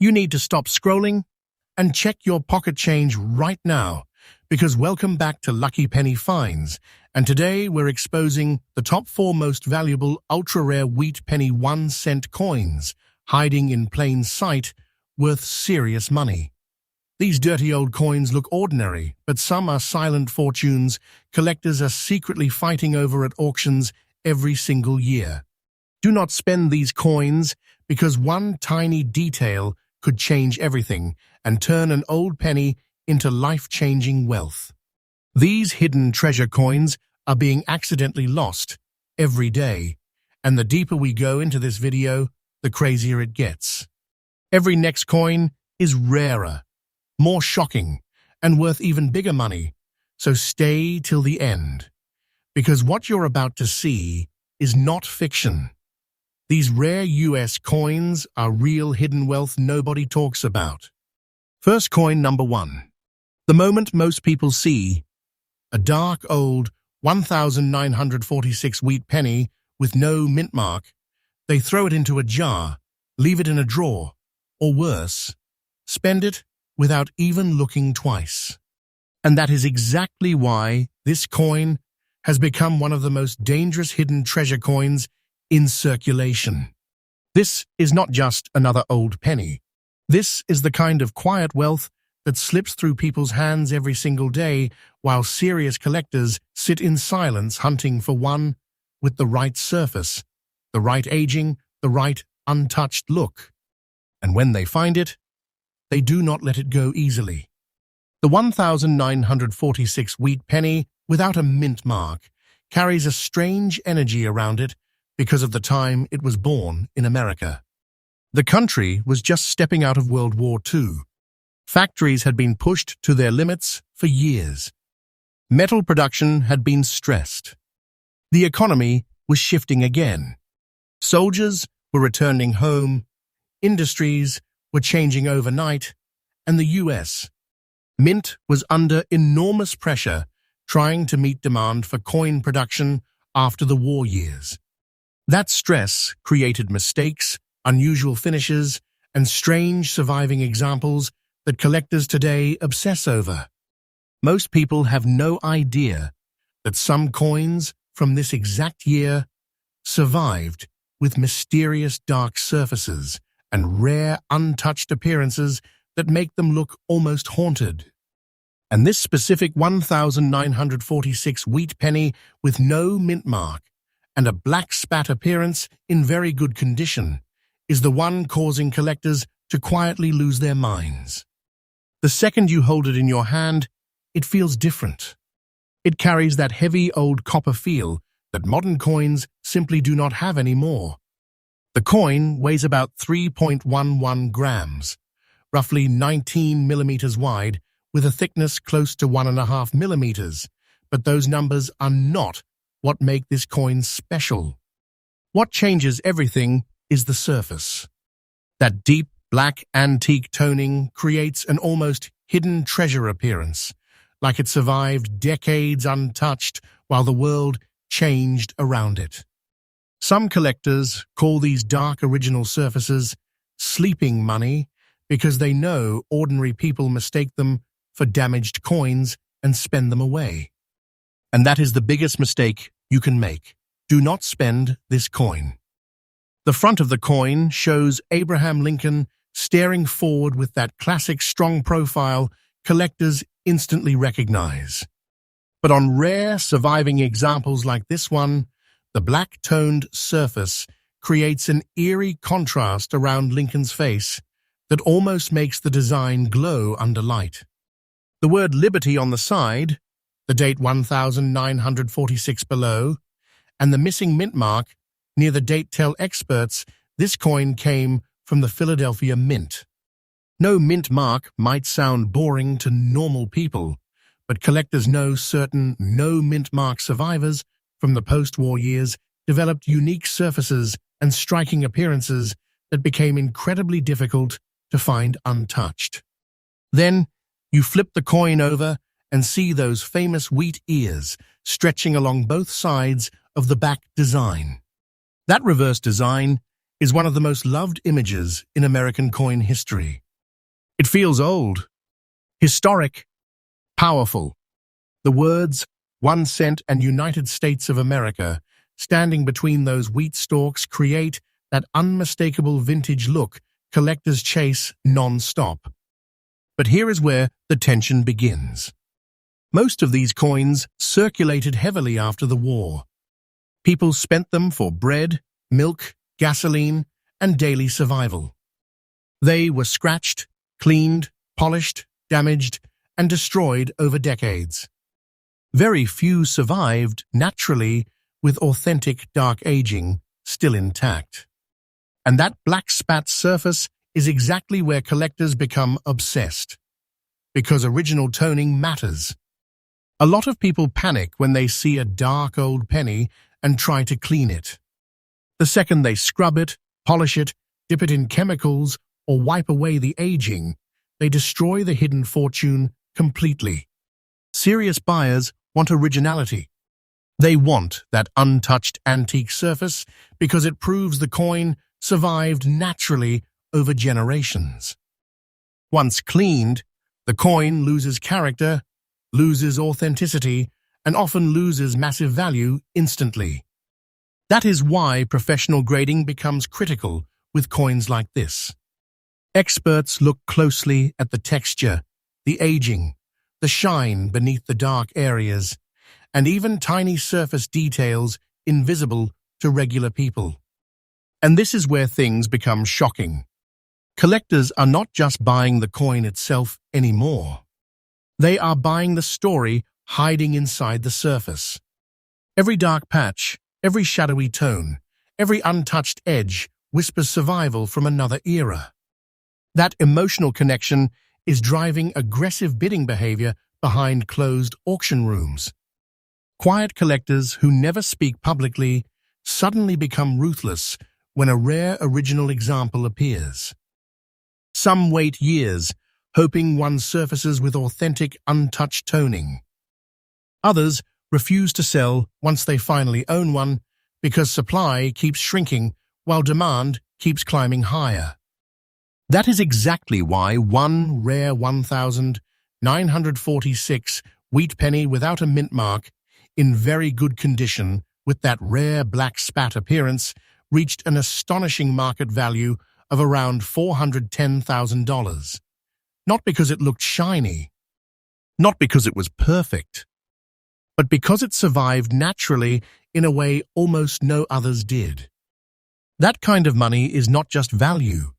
You need to stop scrolling and check your pocket change right now, because welcome back to Lucky Penny Finds, and today we're exposing the top 4 most valuable ultra-rare wheat penny 1-cent coins, hiding in plain sight, worth serious money. These dirty old coins look ordinary, but some are silent fortunes collectors are secretly fighting over at auctions every single year. Do not spend these coins, because one tiny detail could change everything and turn an old penny into life-changing wealth. These hidden treasure coins are being accidentally lost every day, and the deeper we go into this video, the crazier it gets. Every next coin is rarer, more shocking, and worth even bigger money, so stay till the end, because what you're about to see is not fiction. These rare US coins are real hidden wealth nobody talks about. First coin number 1. The moment most people see a dark old 1946 wheat penny with no mint mark, they throw it into a jar, leave it in a drawer, or worse, spend it without even looking twice. And that is exactly why this coin has become one of the most dangerous hidden treasure coins in circulation. This is not just another old penny. This is the kind of quiet wealth that slips through people's hands every single day, while serious collectors sit in silence hunting for one with the right surface, the right aging, the right untouched look. And when they find it, they do not let it go easily. The 1946 wheat penny without a mint mark carries a strange energy around it because of the time it was born in America. The country was just stepping out of World War II. Factories had been pushed to their limits for years. Metal production had been stressed. The economy was shifting again. Soldiers were returning home, industries were changing overnight, and the US Mint was under enormous pressure trying to meet demand for coin production after the war years. That stress created mistakes, unusual finishes, and strange surviving examples that collectors today obsess over. Most people have no idea that some coins from this exact year survived with mysterious dark surfaces and rare untouched appearances that make them look almost haunted. And this specific 1946 wheat penny with no mint mark and a black spat appearance in very good condition is the one causing collectors to quietly lose their minds. The second you hold it in your hand, it feels different. It carries that heavy old copper feel that modern coins simply do not have anymore. The coin weighs about 3.11 grams, roughly 19 millimeters wide, with a thickness close to 1.5 millimeters, but those numbers are not what make this coin special. What changes everything is the surface. That deep black antique toning creates an almost hidden treasure appearance, like it survived decades untouched while the world changed around it. Some collectors call these dark original surfaces sleeping money because they know ordinary people mistake them for damaged coins and spend them away. And that is the biggest mistake you can make. Do not spend this coin. The front of the coin shows Abraham Lincoln staring forward with that classic strong profile collectors instantly recognize. But on rare surviving examples like this one, the black-toned surface creates an eerie contrast around Lincoln's face that almost makes the design glow under light. The word Liberty on the side, the date 1946 below, and the missing mint mark near the date tell experts this coin came from the Philadelphia Mint. No mint mark might sound boring to normal people, but collectors know certain no mint mark survivors from the post-war years developed unique surfaces and striking appearances that became incredibly difficult to find untouched. Then you flip the coin over and see those famous wheat ears stretching along both sides of the back design. That reverse design is one of the most loved images in American coin history. It feels old, historic, powerful. The words 1 cent and United States of America standing between those wheat stalks create that unmistakable vintage look collectors chase non-stop. But here is where the tension begins. Most of these coins circulated heavily after the war. People spent them for bread, milk, gasoline, and daily survival. They were scratched, cleaned, polished, damaged, and destroyed over decades. Very few survived naturally with authentic dark aging still intact. And that black spat surface is exactly where collectors become obsessed. Because original toning matters. A lot of people panic when they see a dark old penny and try to clean it. The second they scrub it, polish it, dip it in chemicals, or wipe away the aging, they destroy the hidden fortune completely. Serious buyers want originality. They want that untouched antique surface because it proves the coin survived naturally over generations. Once cleaned, the coin loses character, loses authenticity, and often loses massive value instantly. That is why professional grading becomes critical with coins like this. Experts look closely at the texture, the aging, the shine beneath the dark areas, and even tiny surface details invisible to regular people. And this is where things become shocking. Collectors are not just buying the coin itself anymore. They are buying the story hiding inside the surface. Every dark patch, every shadowy tone, every untouched edge whispers survival from another era. That emotional connection is driving aggressive bidding behavior behind closed auction rooms. Quiet collectors who never speak publicly suddenly become ruthless when a rare original example appears. Some wait years, hoping one surfaces with authentic, untouched toning. Others refuse to sell once they finally own one because supply keeps shrinking while demand keeps climbing higher. That is exactly why one rare 1946 wheat penny without a mint mark, in very good condition with that rare black spat appearance, reached an astonishing market value of around $410,000. Not because it looked shiny, not because it was perfect, but because it survived naturally in a way almost no others did. That kind of money is not just value.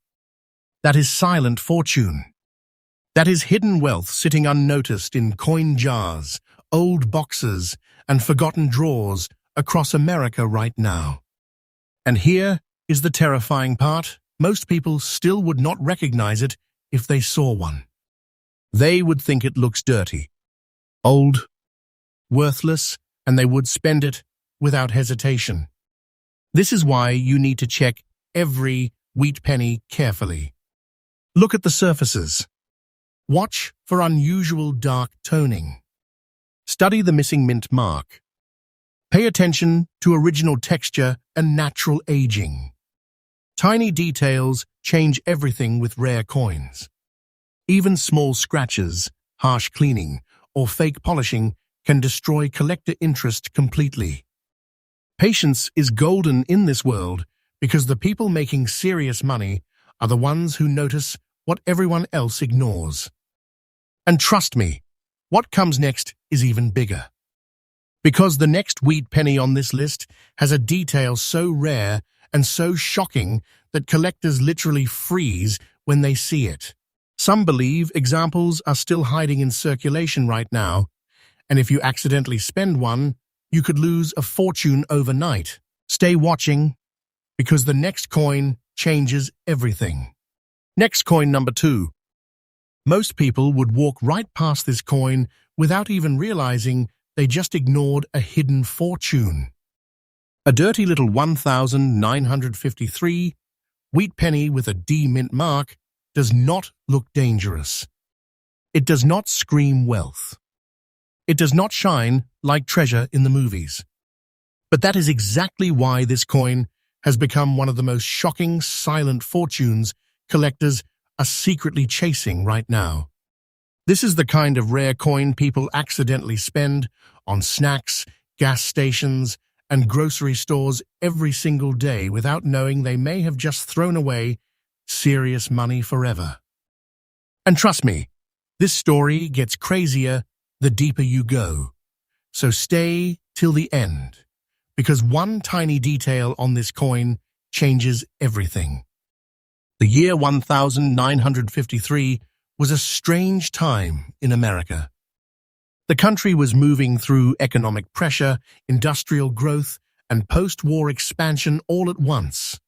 That is silent fortune. That is hidden wealth sitting unnoticed in coin jars, old boxes, and forgotten drawers across America right now. And here is the terrifying part. Most people still would not recognize it if they saw one. They would think it looks dirty, old, worthless, and they would spend it without hesitation. This is why you need to check every wheat penny carefully. Look at the surfaces. Watch for unusual dark toning. Study the missing mint mark. Pay attention to original texture and natural aging. Tiny details change everything with rare coins. Even small scratches, harsh cleaning, or fake polishing can destroy collector interest completely. Patience is golden in this world because the people making serious money are the ones who notice what everyone else ignores. And trust me, what comes next is even bigger. Because the next wheat penny on this list has a detail so rare and so shocking that collectors literally freeze when they see it. Some believe examples are still hiding in circulation right now, and if you accidentally spend one, you could lose a fortune overnight. Stay watching, because the next coin changes everything. Next coin number 2. Most people would walk right past this coin without even realizing they just ignored a hidden fortune. A dirty little 1953 wheat penny with a D mint mark does not look dangerous. It does not scream wealth. It does not shine like treasure in the movies. But that is exactly why this coin has become one of the most shocking silent fortunes collectors are secretly chasing right now. This is the kind of rare coin people accidentally spend on snacks, gas stations, and grocery stores every single day without knowing they may have just thrown away serious money forever. And trust me, this story gets crazier the deeper you go. So stay till the end, because one tiny detail on this coin changes everything. The year 1953 was a strange time in America. The country was moving through economic pressure, industrial growth, and post-war expansion all at once.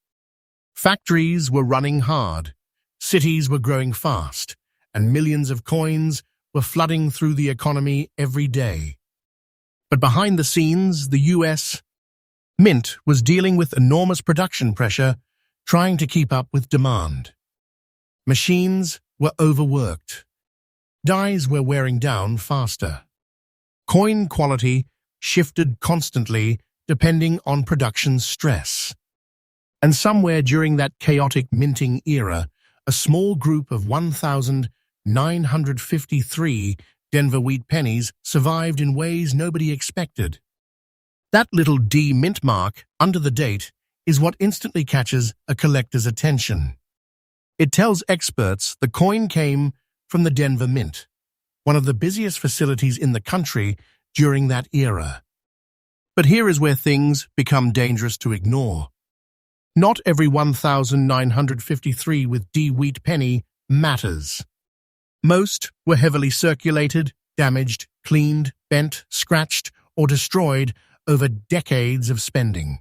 Factories were running hard, cities were growing fast, and millions of coins were flooding through the economy every day. But behind the scenes, the U.S. Mint was dealing with enormous production pressure, trying to keep up with demand. Machines were overworked. Dies were wearing down faster. Coin quality shifted constantly depending on production stress. And somewhere during that chaotic minting era, a small group of 1,953 Denver Wheat Pennies survived in ways nobody expected. That little D mint mark under the date is what instantly catches a collector's attention. It tells experts the coin came from the Denver Mint, one of the busiest facilities in the country during that era. But here is where things become dangerous to ignore. Not every 1,953 with D Wheat Penny matters. Most were heavily circulated, damaged, cleaned, bent, scratched, or destroyed over decades of spending.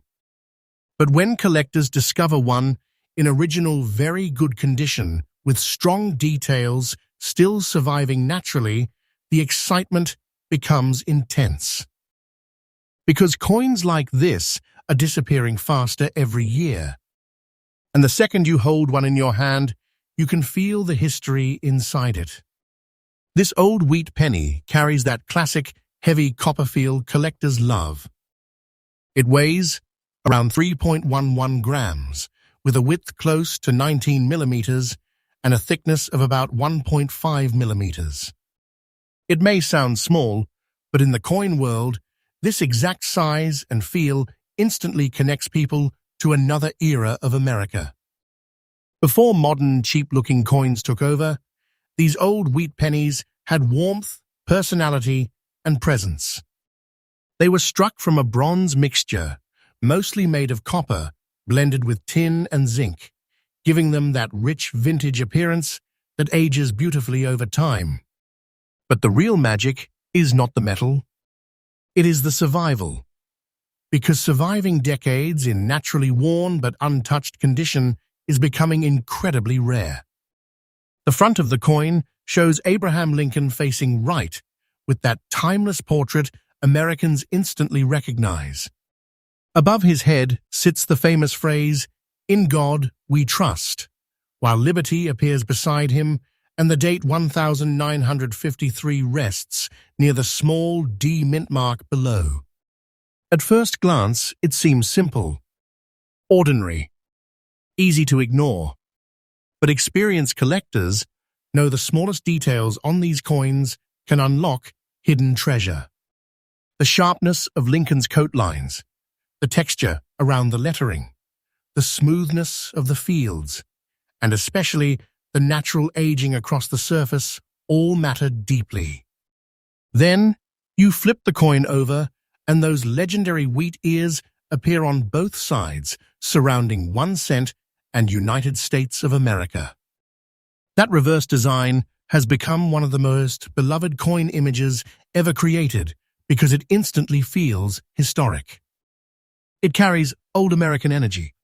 But when collectors discover one in original very good condition, with strong details still surviving naturally, the excitement becomes intense. Because coins like this are disappearing faster every year. And the second you hold one in your hand, you can feel the history inside it. This old wheat penny carries that classic, heavy Copperfield collector's love. It weighs around 3.11 grams, with a width close to 19 millimeters and a thickness of about 1.5 millimeters. It may sound small, but in the coin world, this exact size and feel instantly connects people to another era of America. Before modern, cheap-looking coins took over, these old wheat pennies had warmth, personality, and presence. They were struck from a bronze mixture, mostly made of copper, blended with tin and zinc, giving them that rich vintage appearance that ages beautifully over time. But the real magic is not the metal. It is the survival. Because surviving decades in naturally worn but untouched condition is becoming incredibly rare. The front of the coin shows Abraham Lincoln facing right, with that timeless portrait Americans instantly recognize. Above his head sits the famous phrase, "In God we trust," while liberty appears beside him and the date 1953 rests near the small D mint mark below. At first glance, it seems simple, ordinary, easy to ignore. But experienced collectors know the smallest details on these coins can unlock hidden treasure. The sharpness of Lincoln's coat lines, the texture around the lettering, the smoothness of the fields, and especially the natural aging across the surface all matter deeply. Then you flip the coin over and those legendary wheat ears appear on both sides, surrounding 1 cent and United States of America. That reverse design has become one of the most beloved coin images ever created because it instantly feels historic. It carries old American energy.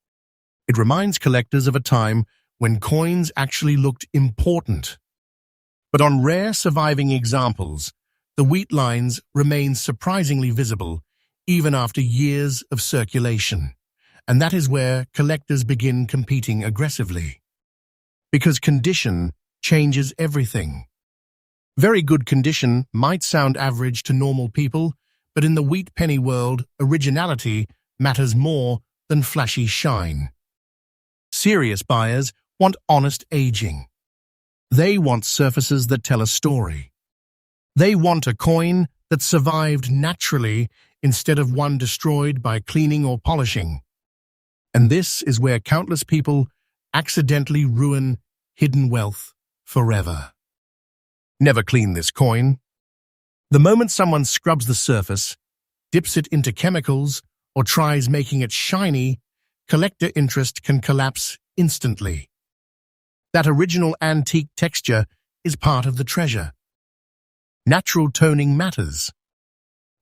It reminds collectors of a time when coins actually looked important. But on rare surviving examples, the wheat lines remain surprisingly visible even after years of circulation. And that is where collectors begin competing aggressively. Because condition changes everything. Very good condition might sound average to normal people, but in the wheat penny world, originality matters more than flashy shine. Serious buyers want honest aging. They want surfaces that tell a story. They want a coin that survived naturally instead of one destroyed by cleaning or polishing. And this is where countless people accidentally ruin hidden wealth forever. Never clean this coin. The moment someone scrubs the surface, dips it into chemicals, or tries making it shiny, collector interest can collapse instantly. That original antique texture is part of the treasure. Natural toning matters.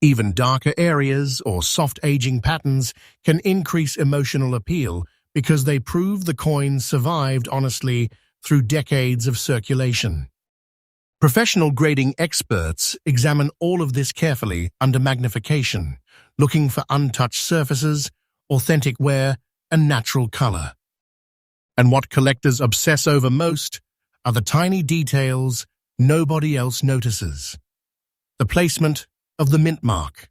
Even darker areas or soft aging patterns can increase emotional appeal because they prove the coin survived honestly through decades of circulation. Professional grading experts examine all of this carefully under magnification, looking for untouched surfaces, authentic wear, and natural color. And what collectors obsess over most are the tiny details nobody else notices. The placement of the mint mark,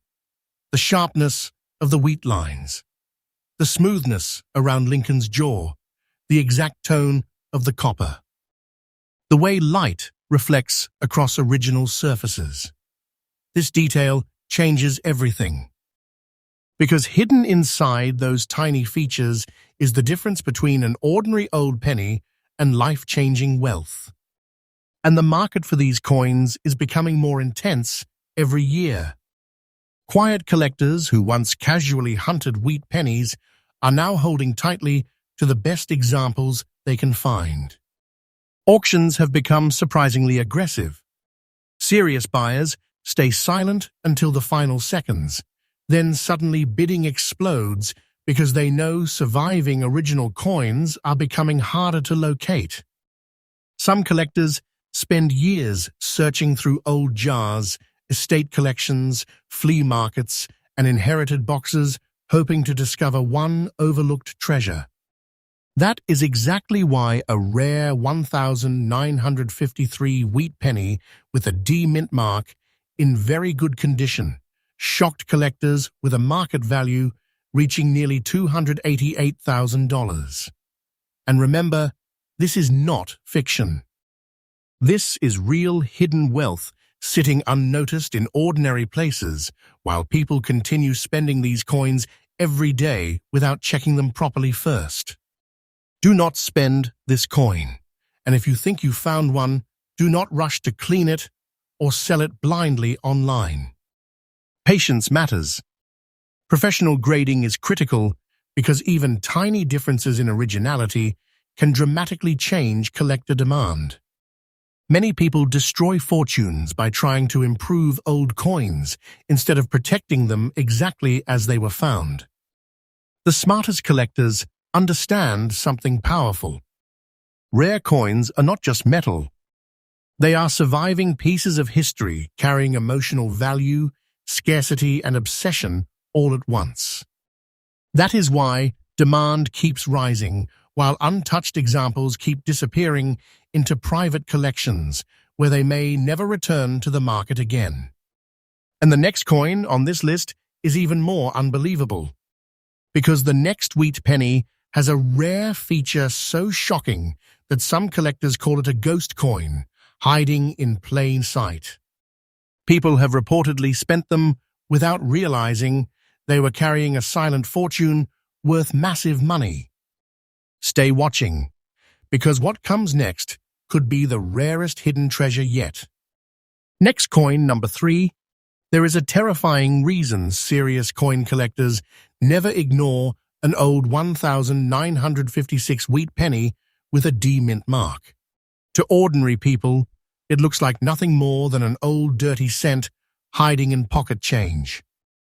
the sharpness of the wheat lines, the smoothness around Lincoln's jaw, the exact tone of the copper, the way light reflects across original surfaces. This detail changes everything. Because hidden inside those tiny features is the difference between an ordinary old penny and life-changing wealth. And the market for these coins is becoming more intense every year. Quiet collectors who once casually hunted wheat pennies are now holding tightly to the best examples they can find. Auctions have become surprisingly aggressive. Serious buyers stay silent until the final seconds, then suddenly bidding explodes because they know surviving original coins are becoming harder to locate. Some collectors spend years searching through old jars, estate collections, flea markets, and inherited boxes, hoping to discover one overlooked treasure. That is exactly why a rare 1953 wheat penny with a D mint mark in very good condition shocked collectors with a market value reaching nearly $288,000. And remember, this is not fiction. This is real hidden wealth sitting unnoticed in ordinary places while people continue spending these coins every day without checking them properly first. Do not spend this coin, and if you think you found one, do not rush to clean it or sell it blindly online. Patience matters. Professional grading is critical because even tiny differences in originality can dramatically change collector demand. Many people destroy fortunes by trying to improve old coins instead of protecting them exactly as they were found. The smartest collectors understand something powerful. Rare coins are not just metal. They are surviving pieces of history carrying emotional value, scarcity, and obsession all at once. That is why demand keeps rising, while untouched examples keep disappearing into private collections, where they may never return to the market again. And the next coin on this list is even more unbelievable, because the next wheat penny has a rare feature so shocking that some collectors call it a ghost coin, hiding in plain sight. People have reportedly spent them without realizing they were carrying a silent fortune worth massive money. Stay watching, because what comes next could be the rarest hidden treasure yet. Next coin, number 3. There is a terrifying reason serious coin collectors never ignore an old 1956 wheat penny with a D mint mark. To ordinary people, it looks like nothing more than an old dirty cent hiding in pocket change.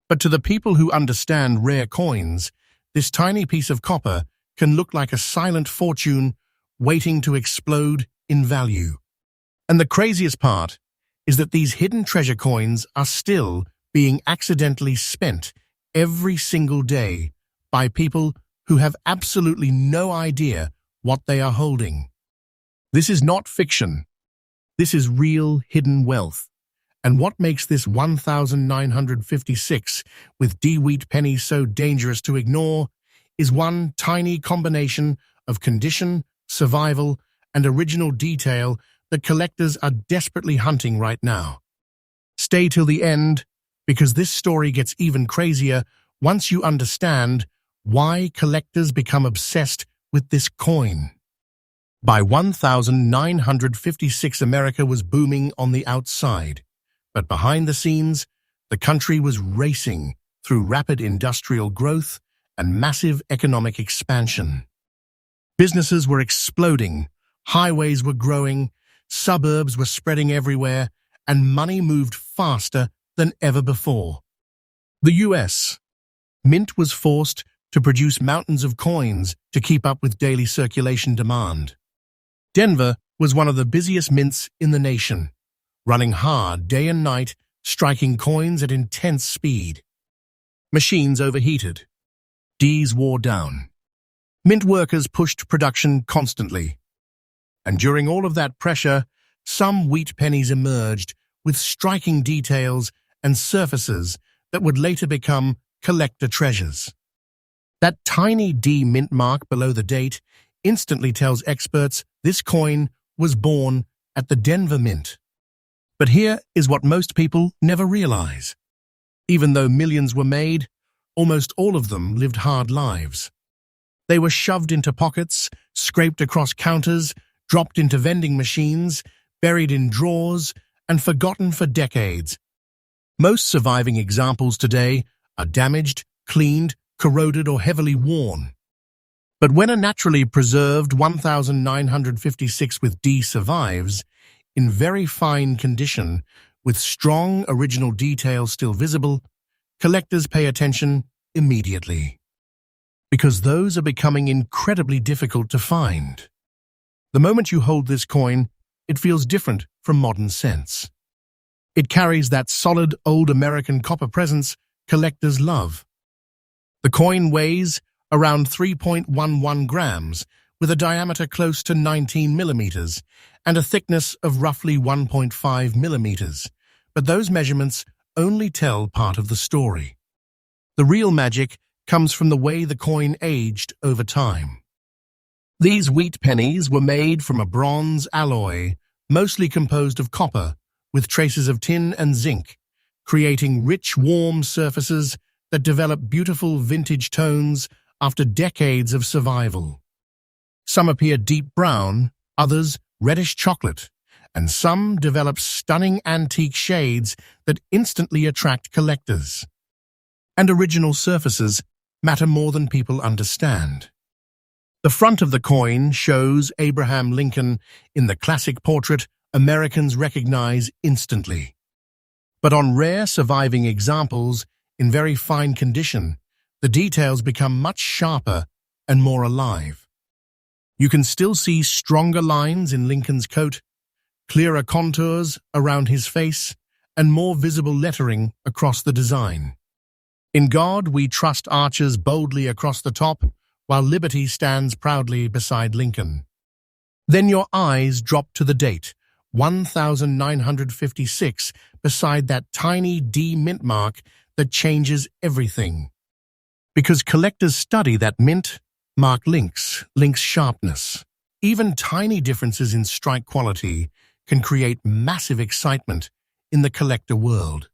But to the people who understand rare coins, this tiny piece of copper can look like a silent fortune waiting to explode in value. And the craziest part is that these hidden treasure coins are still being accidentally spent every single day by people who have absolutely no idea what they are holding. This is not fiction. This is real hidden wealth. And what makes this 1956 with D wheat penny so dangerous to ignore is one tiny combination of condition, survival, and original detail that collectors are desperately hunting right now. Stay till the end, because this story gets even crazier once you understand why collectors become obsessed with this coin. By 1956, America was booming on the outside, but behind the scenes, the country was racing through rapid industrial growth and massive economic expansion. Businesses were exploding, highways were growing, suburbs were spreading everywhere, and money moved faster than ever before. The US Mint was forced to produce mountains of coins to keep up with daily circulation demand. Denver was one of the busiest mints in the nation, running hard day and night, striking coins at intense speed. Machines overheated. Ds wore down. Mint workers pushed production constantly. And during all of that pressure, some wheat pennies emerged with striking details and surfaces that would later become collector treasures. That tiny D mint mark below the date instantly tells experts this coin was born at the Denver Mint. But here is what most people never realize. Even though millions were made, almost all of them lived hard lives. They were shoved into pockets, scraped across counters, dropped into vending machines, buried in drawers, and forgotten for decades. Most surviving examples today are damaged, cleaned, corroded, or heavily worn. But when a naturally preserved 1956 with D survives, in very fine condition, with strong original detail still visible, collectors pay attention immediately. Because those are becoming incredibly difficult to find. The moment you hold this coin, it feels different from modern cents. It carries that solid old American copper presence collectors love. The coin weighs around 3.11 grams, with a diameter close to 19 millimeters and a thickness of roughly 1.5 millimeters. But those measurements only tell part of the story. The real magic comes from the way the coin aged over time. These wheat pennies were made from a bronze alloy, mostly composed of copper, with traces of tin and zinc, creating rich, warm surfaces that develop beautiful vintage tones after decades of survival. Some appear deep brown, others reddish chocolate, and some develop stunning antique shades that instantly attract collectors. And original surfaces matter more than people understand. The front of the coin shows Abraham Lincoln in the classic portrait Americans recognize instantly. But on rare surviving examples, in very fine condition, the details become much sharper and more alive. You can still see stronger lines in Lincoln's coat, clearer contours around his face, and more visible lettering across the design. In God we trust arches boldly across the top, while liberty stands proudly beside Lincoln. Then your eyes drop to the date, 1956, beside that tiny D mint mark that changes everything. Because collectors study that mint mark links sharpness. Even tiny differences in strike quality can create massive excitement in the collector world.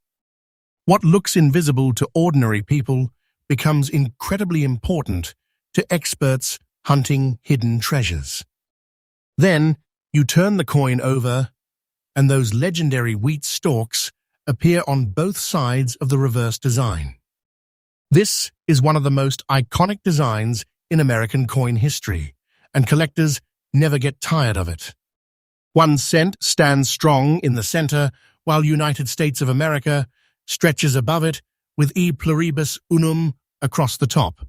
What looks invisible to ordinary people becomes incredibly important to experts hunting hidden treasures. Then you turn the coin over, and those legendary wheat stalks appear on both sides of the reverse design. This is one of the most iconic designs in American coin history, and collectors never get tired of it. 1 cent stands strong in the center, while United States of America stretches above it with E pluribus unum across the top.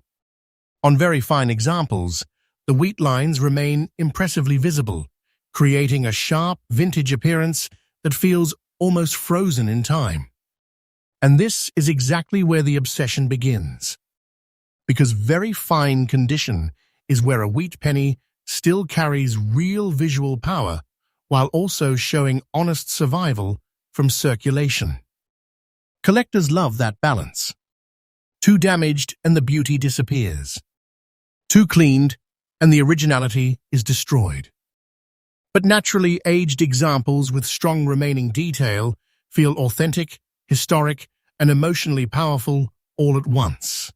On very fine examples, the wheat lines remain impressively visible, creating a sharp, vintage appearance that feels almost frozen in time. And this is exactly where the obsession begins. Because very fine condition is where a wheat penny still carries real visual power while also showing honest survival from circulation. Collectors love that balance. Too damaged and the beauty disappears. Too cleaned, and the originality is destroyed. But naturally aged examples with strong remaining detail feel authentic, historic, and emotionally powerful all at once.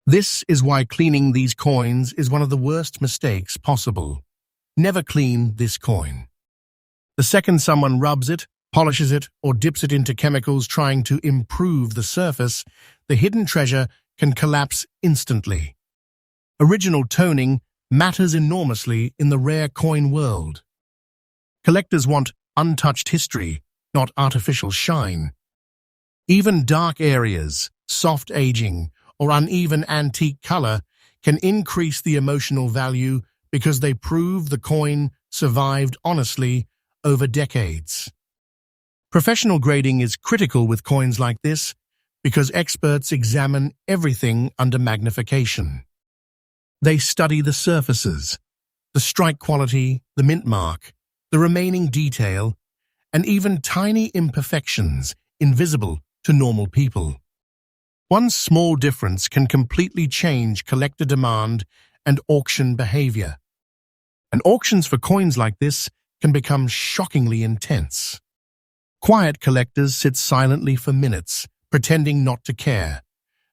This is why cleaning these coins is one of the worst mistakes possible. Never clean this coin. The second someone rubs it, polishes it, or dips it into chemicals trying to improve the surface, the hidden treasure can collapse instantly. Original toning matters enormously in the rare coin world. Collectors want untouched history, not artificial shine. Even dark areas, soft aging, or uneven antique color can increase the emotional value because they prove the coin survived honestly over decades. Professional grading is critical with coins like this because experts examine everything under magnification. They study the surfaces, the strike quality, the mint mark, the remaining detail, and even tiny imperfections invisible to normal people. One small difference can completely change collector demand and auction behavior. And auctions for coins like this can become shockingly intense. Quiet collectors sit silently for minutes, pretending not to care.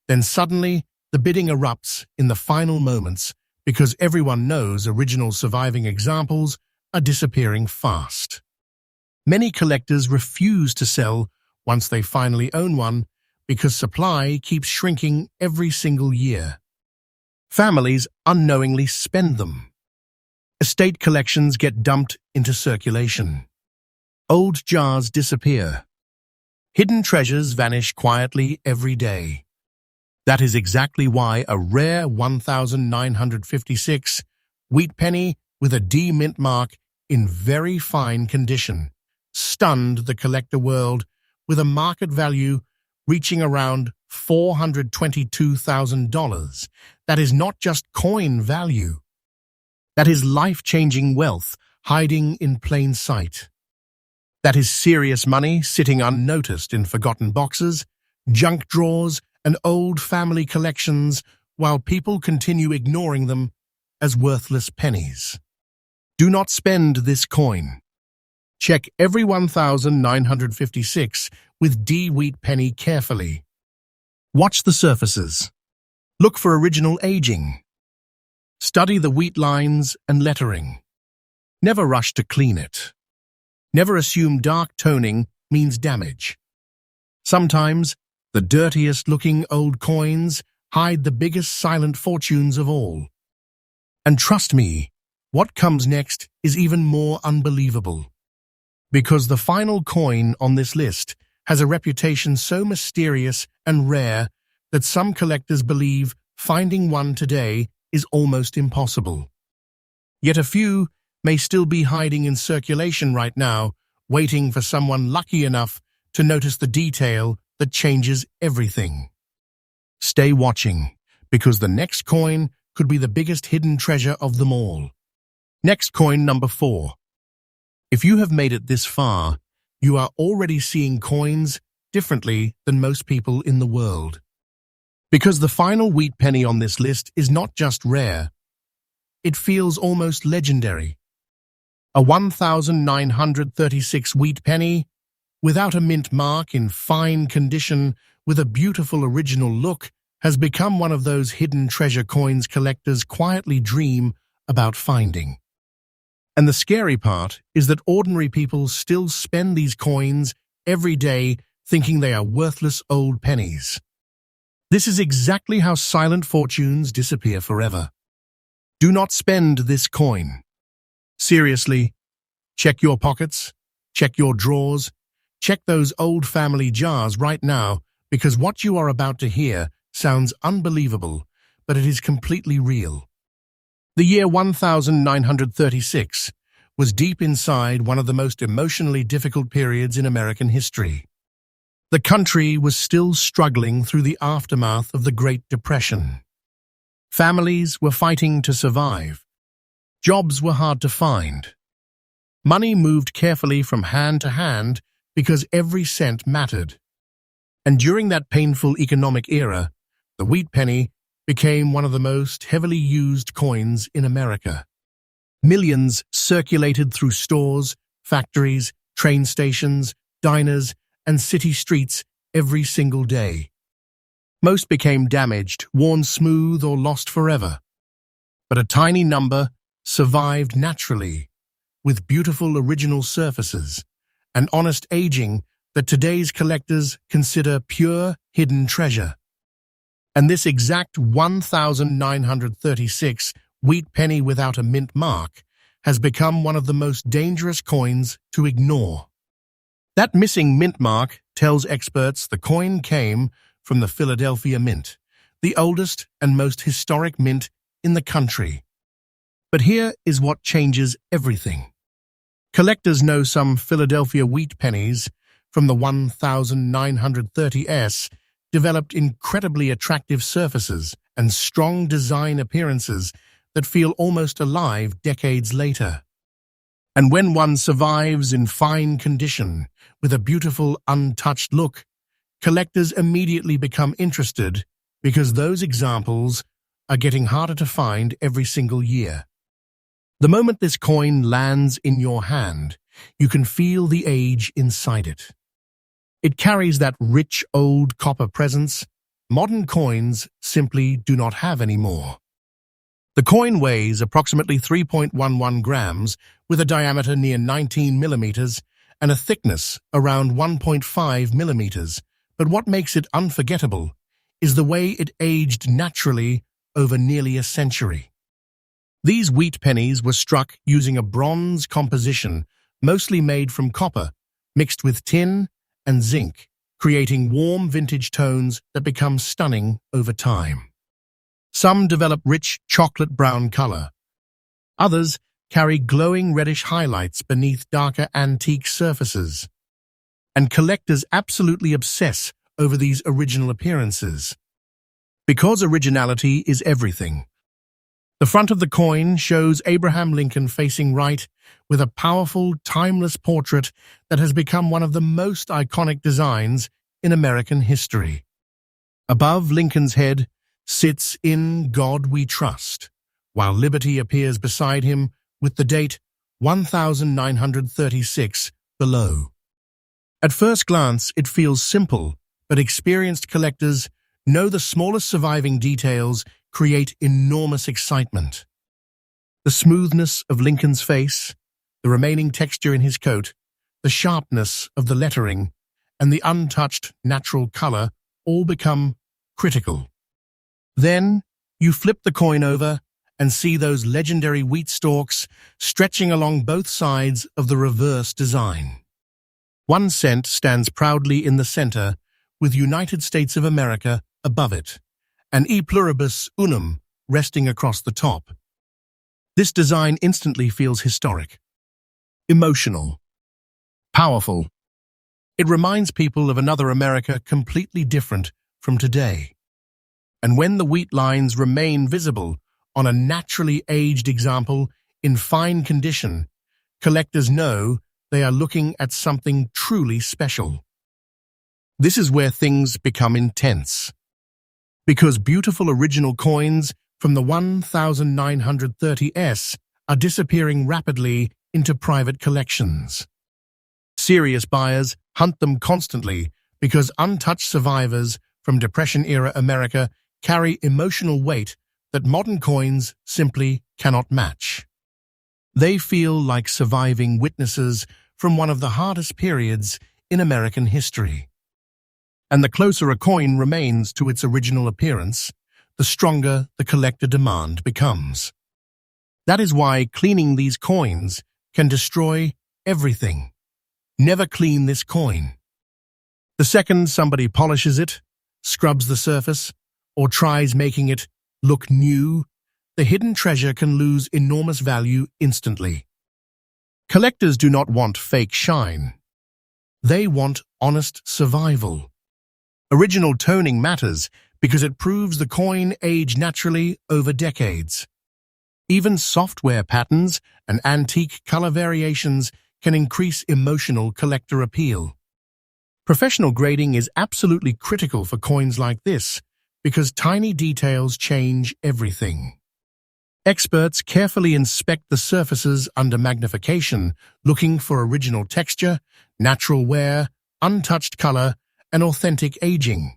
Then suddenly, the bidding erupts in the final moments because everyone knows original surviving examples are disappearing fast. Many collectors refuse to sell once they finally own one because supply keeps shrinking every single year. Families unknowingly spend them. Estate collections get dumped into circulation. Old jars disappear. Hidden treasures vanish quietly every day. That is exactly why a rare 1956 wheat penny with a D mint mark in very fine condition stunned the collector world with a market value reaching around $422,000. That is not just coin value. That is life-changing wealth hiding in plain sight. That is serious money sitting unnoticed in forgotten boxes, junk drawers, and old family collections while people continue ignoring them as worthless pennies. Do not spend this coin. Check every 1956 with D wheat penny carefully. Watch the surfaces. Look for original aging. Study the wheat lines and lettering. Never rush to clean it. Never assume dark toning means damage. Sometimes, the dirtiest-looking old coins hide the biggest silent fortunes of all. And trust me, what comes next is even more unbelievable. Because the final coin on this list has a reputation so mysterious and rare that some collectors believe finding one today is almost impossible. Yet a few may still be hiding in circulation right now, waiting for someone lucky enough to notice the detail that changes everything. Stay watching, because the next coin could be the biggest hidden treasure of them all. Next coin number 4. If you have made it this far, you are already seeing coins differently than most people in the world. Because the final wheat penny on this list is not just rare, it feels almost legendary. A 1936 wheat penny, without a mint mark, in fine condition, with a beautiful original look, has become one of those hidden treasure coins collectors quietly dream about finding. And the scary part is that ordinary people still spend these coins every day thinking they are worthless old pennies. This is exactly how silent fortunes disappear forever. Do not spend this coin. Seriously, check your pockets, check your drawers, check those old family jars right now, because what you are about to hear sounds unbelievable, but it is completely real. The year 1936 was deep inside one of the most emotionally difficult periods in American history. The country was still struggling through the aftermath of the Great Depression. Families were fighting to survive. Jobs were hard to find. Money moved carefully from hand to hand because every cent mattered. And during that painful economic era, the wheat penny became one of the most heavily used coins in America. Millions circulated through stores, factories, train stations, diners, and city streets every single day. Most became damaged, worn smooth, or lost forever. But a tiny number survived naturally, with beautiful original surfaces and honest aging that today's collectors consider pure hidden treasure. And this exact 1936 wheat penny without a mint mark has become one of the most dangerous coins to ignore. That missing mint mark tells experts the coin came from the Philadelphia Mint, the oldest and most historic mint in the country. But here is what changes everything. Collectors know some Philadelphia wheat pennies from the 1930s developed incredibly attractive surfaces and strong design appearances that feel almost alive decades later. And when one survives in fine condition, with a beautiful, untouched look, collectors immediately become interested because those examples are getting harder to find every single year. The moment this coin lands in your hand, you can feel the age inside it. It carries that rich old copper presence modern coins simply do not have anymore. The coin weighs approximately 3.11 grams with a diameter near 19 millimeters and a thickness around 1.5 millimeters. But what makes it unforgettable is the way it aged naturally over nearly a century. These wheat pennies were struck using a bronze composition mostly made from copper, mixed with tin and zinc, creating warm vintage tones that become stunning over time. Some develop rich chocolate brown color. Others carry glowing reddish highlights beneath darker antique surfaces. And collectors absolutely obsess over these original appearances. Because originality is everything. The front of the coin shows Abraham Lincoln facing right with a powerful, timeless portrait that has become one of the most iconic designs in American history. Above Lincoln's head sits "In God We Trust," while Liberty appears beside him with the date 1936 below. At first glance, it feels simple, but experienced collectors know the smallest surviving details create enormous excitement. The smoothness of Lincoln's face, the remaining texture in his coat, the sharpness of the lettering, and the untouched natural color all become critical. Then you flip the coin over and see those legendary wheat stalks stretching along both sides of the reverse design. 1 cent stands proudly in the center, with United States of America above it, and E pluribus unum resting across the top. This design instantly feels historic, emotional, powerful. It reminds people of another America completely different from today. And when the wheat lines remain visible on a naturally aged example in fine condition, collectors know they are looking at something truly special. This is where things become intense. Because beautiful original coins from the 1930s are disappearing rapidly into private collections. Serious buyers hunt them constantly because untouched survivors from Depression-era America carry emotional weight that modern coins simply cannot match. They feel like surviving witnesses from one of the hardest periods in American history. And the closer a coin remains to its original appearance, the stronger the collector demand becomes. That is why cleaning these coins can destroy everything. Never clean this coin. The second somebody polishes it, scrubs the surface, or tries making it look new, the hidden treasure can lose enormous value instantly. Collectors do not want fake shine. They want honest survival. Original toning matters because it proves the coin aged naturally over decades. Even software patterns and antique color variations can increase emotional collector appeal. Professional grading is absolutely critical for coins like this because tiny details change everything. Experts carefully inspect the surfaces under magnification, looking for original texture, natural wear, untouched color, and authentic aging.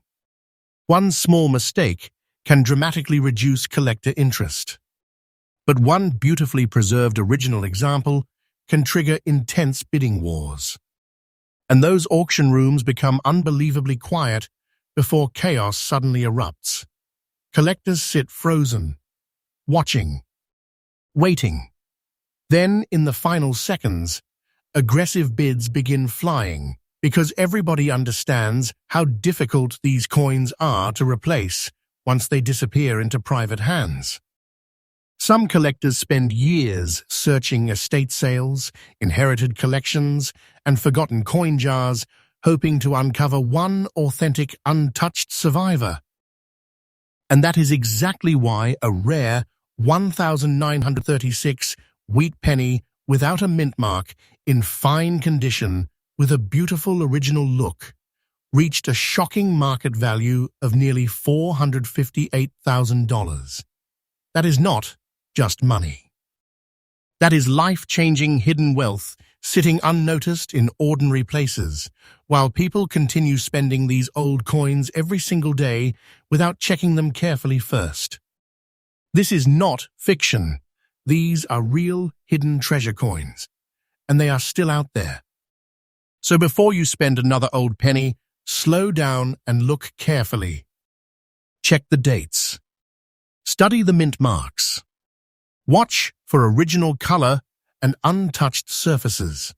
One small mistake can dramatically reduce collector interest. But one beautifully preserved original example can trigger intense bidding wars. And those auction rooms become unbelievably quiet before chaos suddenly erupts. Collectors sit frozen, watching, waiting. Then, in the final seconds, aggressive bids begin flying because everybody understands how difficult these coins are to replace once they disappear into private hands. Some collectors spend years searching estate sales, inherited collections, and forgotten coin jars, hoping to uncover one authentic, untouched survivor. And that is exactly why a rare 1936 wheat penny without a mint mark, in fine condition, with a beautiful original look, reached a shocking market value of nearly $458,000. That is not just money. That is life-changing hidden wealth sitting unnoticed in ordinary places, while people continue spending these old coins every single day without checking them carefully first. This is not fiction. These are real hidden treasure coins, and they are still out there. So before you spend another old penny, slow down and look carefully. Check the dates. Study the mint marks. Watch for original color and untouched surfaces.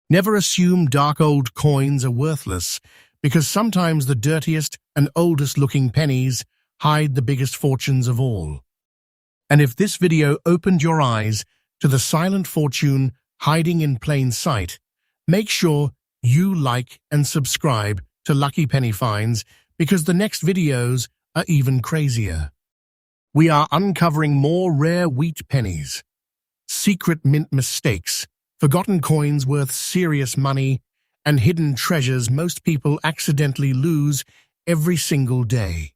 Never assume dark old coins are worthless, because sometimes the dirtiest and oldest-looking pennies hide the biggest fortunes of all. And if this video opened your eyes to the silent fortune hiding in plain sight, make sure you like and subscribe to Lucky Penny Finds, because the next videos are even crazier. We are uncovering more rare wheat pennies, secret mint mistakes, forgotten coins worth serious money, and hidden treasures most people accidentally lose every single day.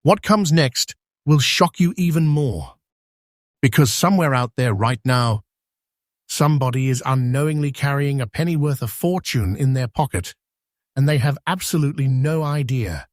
What comes next will shock you even more, because somewhere out there right now, somebody is unknowingly carrying a penny worth of fortune in their pocket, and they have absolutely no idea.